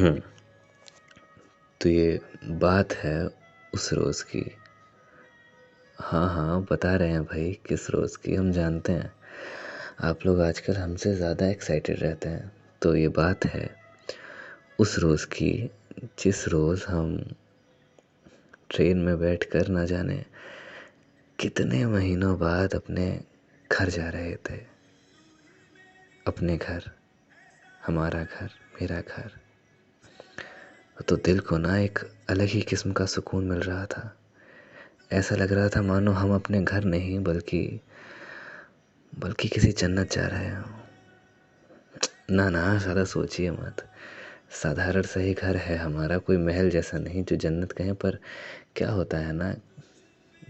तो ये बात है उस रोज़ की। हाँ हाँ, बता रहे हैं भाई किस रोज़ की, हम जानते हैं आप लोग आजकल हमसे ज़्यादा एक्साइटेड रहते हैं। तो ये बात है उस रोज़ की जिस रोज़ हम ट्रेन में बैठकर ना जाने कितने महीनों बाद अपने घर जा रहे थे। अपने घर, हमारा घर, मेरा घर। तो दिल को ना एक अलग ही किस्म का सुकून मिल रहा था। ऐसा लग रहा था मानो हम अपने घर नहीं बल्कि किसी जन्नत जा रहे हो। ना ना, ज़्यादा सोचिए मत। साधारण सा ही घर है हमारा, कोई महल जैसा नहीं जो जन्नत कहें। पर क्या होता है ना,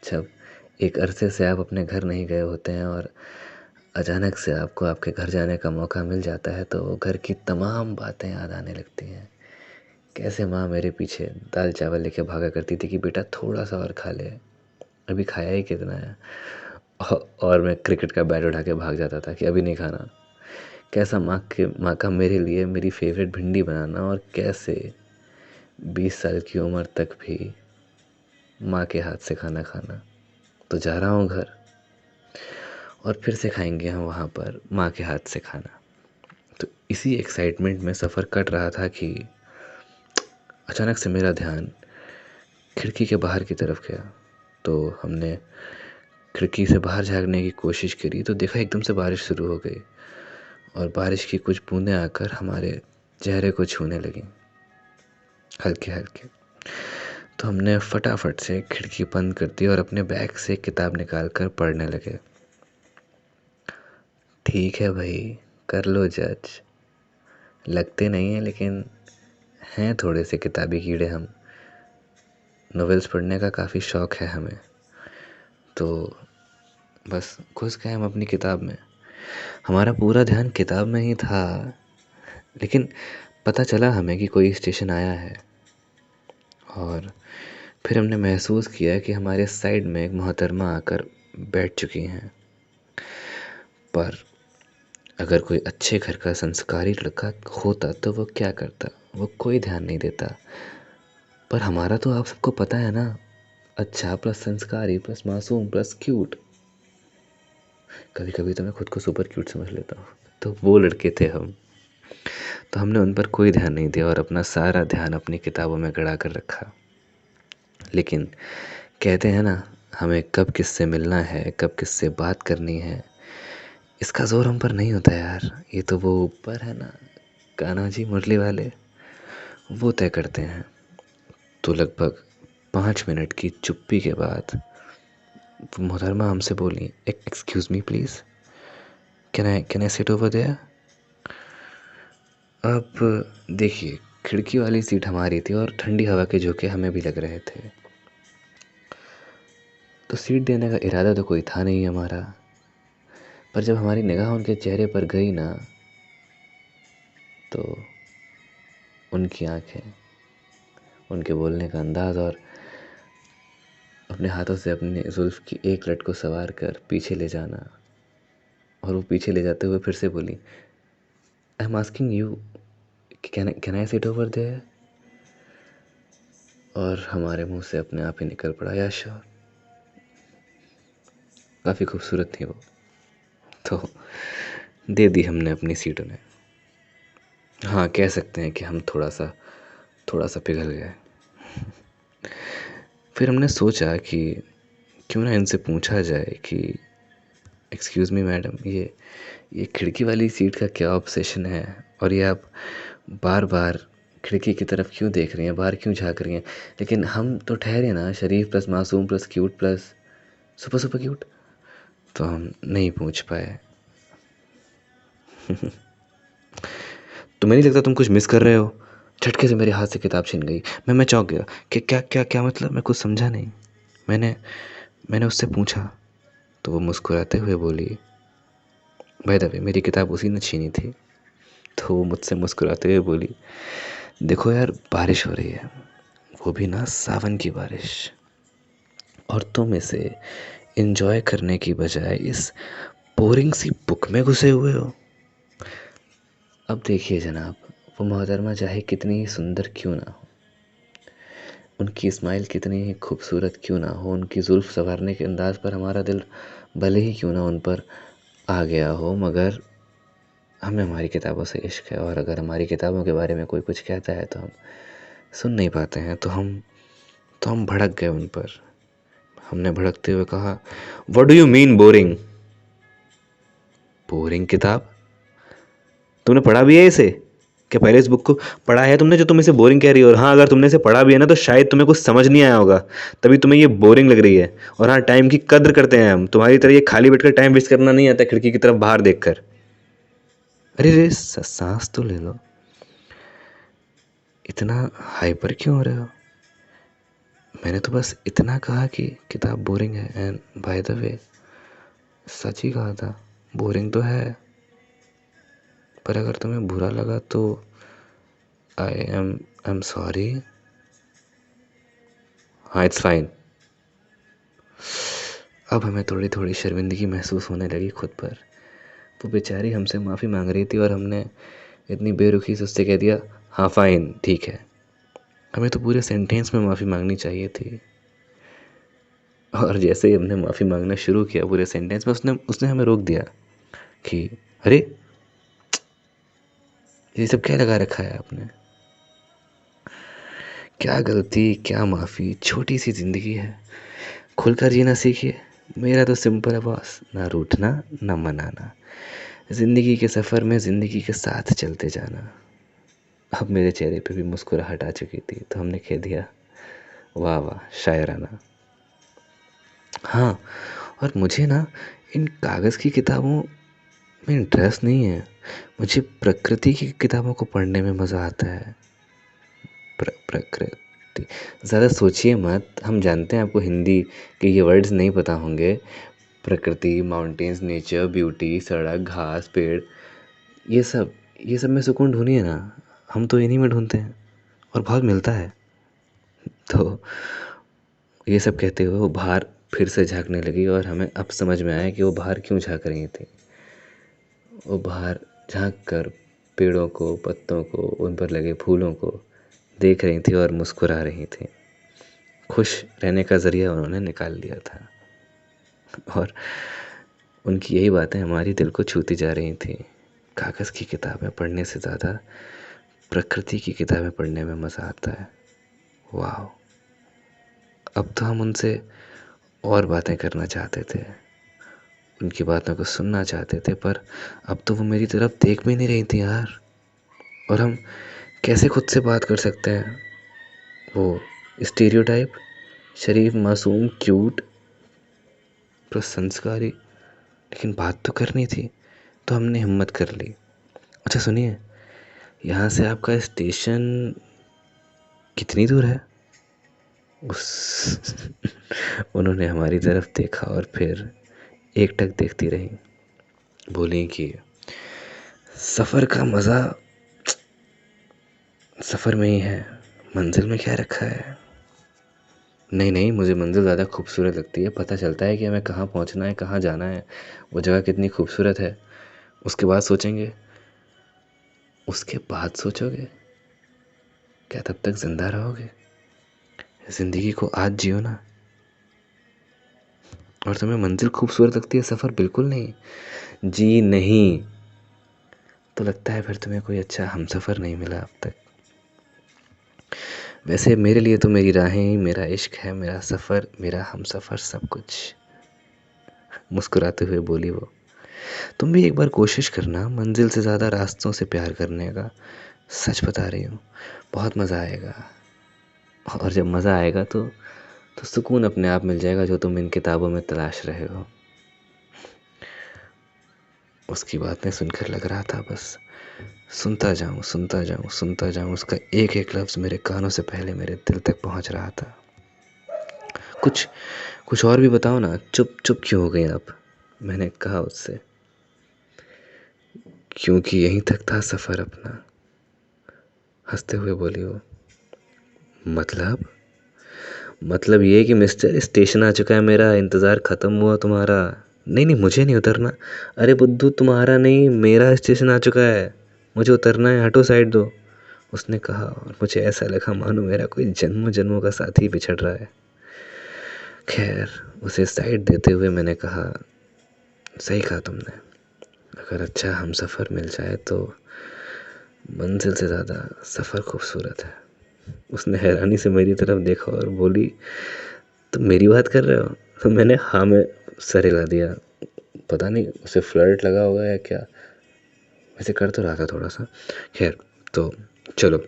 जब एक अरसे से आप अपने घर नहीं गए होते हैं और अचानक से आपको आपके घर जाने का मौका मिल जाता है तो घर की तमाम बातें याद आने लगती हैं। कैसे माँ मेरे पीछे दाल चावल लेके भागा करती थी कि बेटा थोड़ा सा और खा ले, अभी खाया ही कितना है। और मैं क्रिकेट का बैट उठा के भाग जाता था कि अभी नहीं खाना। कैसा माँ का मेरे लिए मेरी फेवरेट भिंडी बनाना, और कैसे 20 साल की उम्र तक भी माँ के हाथ से खाना खाना। तो जा रहा हूँ घर और फिर से खाएंगे हम वहाँ पर माँ के हाथ से खाना। तो इसी एक्साइटमेंट में सफ़र कट रहा था कि अचानक से मेरा ध्यान खिड़की के बाहर की तरफ गया। तो हमने खिड़की से बाहर झाँकने की कोशिश करी तो देखा एकदम से बारिश शुरू हो गई और बारिश की कुछ बूंदें आकर हमारे चेहरे को छूने लगीं, हल्के हल्के। तो हमने फटाफट से खिड़की बंद कर दी और अपने बैग से किताब निकाल कर पढ़ने लगे। ठीक है भाई, कर लो जज। लगते नहीं हैं लेकिन हैं थोड़े से किताबी कीड़े हम। नॉवेल्स पढ़ने का काफ़ी शौक़ है हमें। तो बस घुस गए हम अपनी किताब में। हमारा पूरा ध्यान किताब में ही था, लेकिन पता चला हमें कि कोई स्टेशन आया है। और फिर हमने महसूस किया कि हमारे साइड में एक मोहतरमा आकर बैठ चुकी हैं। पर अगर कोई अच्छे घर का संस्कारी लड़का होता तो वो क्या करता, वो कोई ध्यान नहीं देता। पर हमारा तो आप सबको पता है ना, अच्छा प्लस संस्कारी प्लस मासूम प्लस क्यूट। कभी कभी तो मैं खुद को सुपर क्यूट समझ लेता हूँ। तो वो लड़के थे हम। तो हमने उन पर कोई ध्यान नहीं दिया और अपना सारा ध्यान अपनी किताबों में गड़ा कर रखा। लेकिन कहते हैं ना, हमें कब किससे मिलना है, कब किससे बात करनी है, इसका ज़ोर हम पर नहीं होता यार। ये तो वो ऊपर है ना, कान्हा जी मुरली वाले, वो तय करते हैं। तो लगभग 5 मिनट की चुप्पी के बाद मोहतरमा हमसे बोली, excuse me please, can I sit over there. अब देखिए, खिड़की वाली सीट हमारी थी और ठंडी हवा के झोंके हमें भी लग रहे थे। तो सीट देने का इरादा तो कोई था नहीं हमारा। पर जब हमारी निगाह उनके चेहरे पर गई ना, तो उनकी आंखें, उनके बोलने का अंदाज़ और अपने हाथों से अपने जुल्फ़ की एक लट को संवार कर पीछे ले जाना, और वो पीछे ले जाते हुए फिर से बोली, I am asking you, can I sit over there. और हमारे मुंह से अपने आप ही निकल पड़ा, या श्योर। काफ़ी खूबसूरत थी वो। तो दे दी हमने अपनी सीट उन्हें। हाँ, कह सकते हैं कि हम थोड़ा सा पिघल गए। फिर हमने सोचा कि क्यों ना इनसे पूछा जाए कि एक्सक्यूज़ मी मैडम, ये खिड़की वाली सीट का क्या ऑब्सेशन है, और ये आप बार बार खिड़की की तरफ क्यों देख रही हैं, बाहर क्यों झाँक रही हैं। लेकिन हम तो ठहरे ना, शरीफ प्लस मासूम plus cute plus super super cute. तो हम नहीं पूछ पाए। तुम्हें नहीं लगता तुम कुछ मिस कर रहे हो। झटके से मेरे हाथ से किताब छिन गई। मैं चौंक गया कि क्या क्या क्या मतलब, मैं कुछ समझा नहीं। मैंने उससे पूछा तो वो मुस्कुराते हुए बोली, बाय द वे मेरी किताब उसी ने छीनी थी। तो वो मुझसे मुस्कुराते हुए बोली, देखो यार, बारिश हो रही है, वो भी ना सावन की बारिश, और तुम इसे एंजॉय करने की बजाय इस बोरिंग सी बुक में घुसे हुए हो। अब देखिए जनाब, वो मोहतरमा चाहे कितनी ही सुंदर क्यों ना हो, उनकी स्माइल कितनी ही खूबसूरत क्यों ना हो, उनकी जुल्फ़ संवारने के अंदाज़ पर हमारा दिल भले ही क्यों ना उन पर आ गया हो, मगर हमें हमारी किताबों से इश्क है। और अगर हमारी किताबों के बारे में कोई कुछ कहता है तो हम सुन नहीं पाते हैं, तो हम भड़क गए उन पर। हमने भड़कते हुए कहा, what do you mean boring? Boring किताब? तुमने पढ़ा भी है इसे? क्या पहले इस बुक को पढ़ा है तुमने जो तुम इसे बोरिंग कह रही हो? और हाँ, अगर तुमने इसे पढ़ा भी है ना तो शायद तुम्हें कुछ समझ नहीं आया होगा, तभी तुम्हें ये बोरिंग लग रही है। और हाँ, टाइम की कद्र करते हैं हम, तुम्हारी तरह ये खाली बैठकर टाइम वेस्ट करना नहीं आता खिड़की की तरफ बाहर देखकर। अरे रे, सांस तो ले लो। इतना हाइपर क्यों हो रहे हो? मैंने तो बस इतना कहा कि किताब बोरिंग है, एंड बाय द वे सच ही कहा था, बोरिंग तो है। पर अगर तुम्हें बुरा लगा तो आई एम सॉरी। हाँ, इट्स फाइन। अब हमें थोड़ी थोड़ी शर्मिंदगी महसूस होने लगी खुद पर। वो बेचारी हमसे माफ़ी मांग रही थी और हमने इतनी बेरुखी से उससे कह दिया, हाँ फ़ाइन, ठीक है। हमें तो पूरे सेंटेंस में माफ़ी मांगनी चाहिए थी। और जैसे ही हमने माफ़ी मांगना शुरू किया पूरे सेंटेंस में, उसने उसने हमें रोक दिया कि अरे, ये सब क्या लगा रखा है आपने? क्या गलती, क्या माफ़ी, छोटी सी ज़िंदगी है, खुलकर जीना सीखिए। मेरा तो सिंपल है बॉस, ना रूठना ना मनाना, ज़िंदगी के सफ़र में ज़िंदगी के साथ चलते जाना। अब मेरे चेहरे पे भी मुस्कुराहट आ चुकी थी, तो हमने कह दिया, वाह वाह, शायराना। हाँ, और मुझे ना इन कागज़ की किताबों में इंटरेस्ट नहीं है, मुझे प्रकृति की किताबों को पढ़ने में मज़ा आता है। प्रकृति, ज़्यादा सोचिए मत, हम जानते हैं आपको हिंदी के ये वर्ड्स नहीं पता होंगे। प्रकृति, माउंटेन्स, नेचर, ब्यूटी, सड़क, घास, पेड़, ये सब में सुकून ढूंढिए ना, हम तो इन्हीं में ढूंढते हैं और बहुत मिलता है। तो ये सब कहते हुए वो बाहर फिर से झांकने लगी और हमें अब समझ में आया कि वो बाहर क्यों झांक रही थी। वो बाहर झांक कर पेड़ों को, पत्तों को, उन पर लगे फूलों को देख रही थी और मुस्कुरा रही थी। खुश रहने का ज़रिया उन्होंने निकाल लिया था और उनकी यही बातें हमारी दिल को छूती जा रही थी। कागज़ की किताबें पढ़ने से ज़्यादा प्रकृति की किताबें पढ़ने में मज़ा आता है। वाह! अब तो हम उनसे और बातें करना चाहते थे, उनकी बातों को सुनना चाहते थे, पर अब तो वो मेरी तरफ देख भी नहीं रही थी यार। और हम कैसे खुद से बात कर सकते हैं? वो स्टीरियोटाइप, शरीफ, मासूम, क्यूट, प्रशंसकारी, लेकिन बात तो करनी थी, तो हमने हिम्मत कर ली। अच्छा सुनिए, यहाँ से आपका स्टेशन कितनी दूर है? उस उन्होंने हमारी तरफ देखा और फिर एकटक देखती रही। बोली कि सफ़र का मज़ा सफ़र में ही है, मंजिल में क्या रखा है? नहीं नहीं, मुझे मंजिल ज़्यादा खूबसूरत लगती है, पता चलता है कि हमें कहाँ पहुँचना है, कहाँ जाना है, वो जगह कितनी खूबसूरत है, उसके बाद सोचेंगे। उसके बाद सोचोगे? क्या तब तक ज़िंदा रहोगे? ज़िंदगी को आज जियो ना। और तुम्हें मंजिल खूबसूरत लगती है, सफ़र बिल्कुल नहीं? जी नहीं, तो लगता है फिर तुम्हें कोई अच्छा हमसफ़र नहीं मिला अब तक। वैसे मेरे लिए तो मेरी राहें, मेरा इश्क है, मेरा सफ़र, मेरा हमसफ़र सब कुछ। मुस्कुराते हुए बोली वो। तुम भी एक बार कोशिश करना मंजिल से ज़्यादा रास्तों से प्यार करने का, सच बता रही हूँ, बहुत मज़ा आएगा। और जब मज़ा आएगा तो सुकून अपने आप मिल जाएगा जो तुम इन किताबों में तलाश रहे हो। उसकी बातें सुनकर लग रहा था बस सुनता जाऊँ, सुनता जाऊँ, सुनता जाऊँ। उसका एक एक लफ्ज़ मेरे कानों से पहले मेरे दिल तक पहुँच रहा था। कुछ कुछ और भी बताओ ना, चुप चुप क्यों हो गई आप? मैंने कहा उससे। क्योंकि यहीं तक था सफ़र अपना, हंसते हुए बोली वो। मतलब ये कि मिस्टर, स्टेशन आ चुका है मेरा, इंतज़ार ख़त्म हुआ तुम्हारा। नहीं नहीं, मुझे नहीं उतरना। अरे बुद्धू, तुम्हारा नहीं मेरा स्टेशन आ चुका है, मुझे उतरना है, हटो साइड दो। उसने कहा और मुझे ऐसा लगा मानो मेरा कोई जन्मों जन्मों का साथी बिछड़ रहा है। खैर, उसे साइड देते हुए मैंने कहा, सही कहा तुमने, अगर अच्छा हमसफ़र मिल जाए तो मंजिल से ज़्यादा सफ़र खूबसूरत है। उसने हैरानी से मेरी तरफ देखा और बोली, तुम मेरी बात कर रहे हो? तो मैंने हाँ में सर हिला दिया। पता नहीं उसे फ्लर्ट लगा होगा या क्या, वैसे कर तो रहा था थोड़ा सा। खैर, तो चलो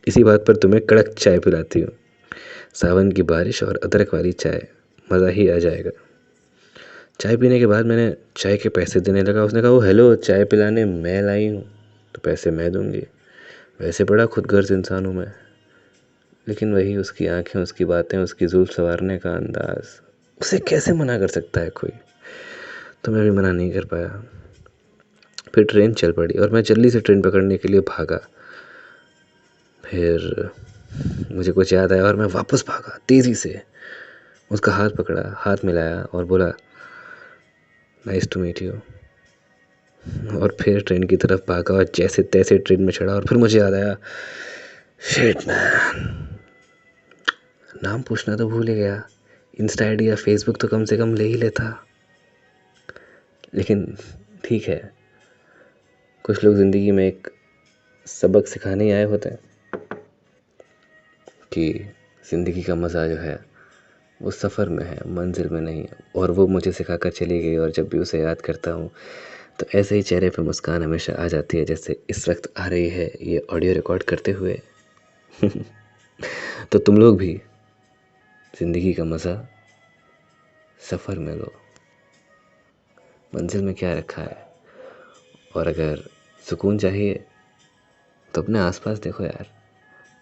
इसी बात पर तुम्हें कड़क चाय पिलाती हूँ। सावन की बारिश और अदरक वाली चाय, मज़ा ही आ जाएगा। चाय पीने के बाद मैंने चाय के पैसे देने लगा। उसने कहा, वो हेलो, चाय पिलाने मैं लाई हूँ तो पैसे मैं दूँगी। वैसे बड़ा खुदगर्ज इंसान हूँ मैं, लेकिन वही उसकी आंखें, उसकी बातें, उसकी जुल्फ़ संवारने का अंदाज़, उसे कैसे मना कर सकता है कोई। तो मैं भी मना नहीं कर पाया। फिर ट्रेन चल पड़ी और मैं जल्दी से ट्रेन पकड़ने के लिए भागा। फिर मुझे कुछ याद आया और मैं वापस भागा तेज़ी से। उसका हाथ पकड़ा, हाथ मिलाया और बोला, नाइस टू मीट यू। और फिर ट्रेन की तरफ भागा और जैसे तैसे ट्रेन में चढ़ा। और फिर मुझे याद आया, शिट मैन, नाम पूछना तो भूल ही गया। इंस्टा आईडी या फेसबुक तो कम से कम ले ही लेता। लेकिन ठीक है, कुछ लोग ज़िंदगी में एक सबक सिखाने ही आए होते हैं कि ज़िंदगी का मज़ा जो है वो सफ़र में है, मंजिल में नहीं। और वो मुझे सिखा कर चली गई और जब भी उसे याद करता हूँ तो ऐसे ही चेहरे पे मुस्कान हमेशा आ जाती है जैसे इस वक्त आ रही है ये ऑडियो रिकॉर्ड करते हुए। तो तुम लोग भी ज़िंदगी का मज़ा सफ़र में लो। मंजिल में क्या रखा है, और अगर सुकून चाहिए तो अपने आसपास देखो यार,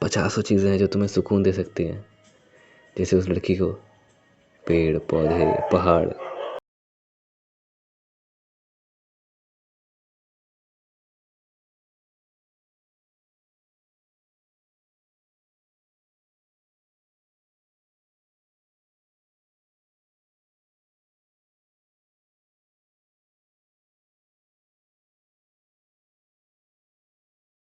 50 चीज़ें हैं जो तुम्हें सुकून दे सकती हैं। जैसे उस लड़की को पेड़, पौधे, पहाड़,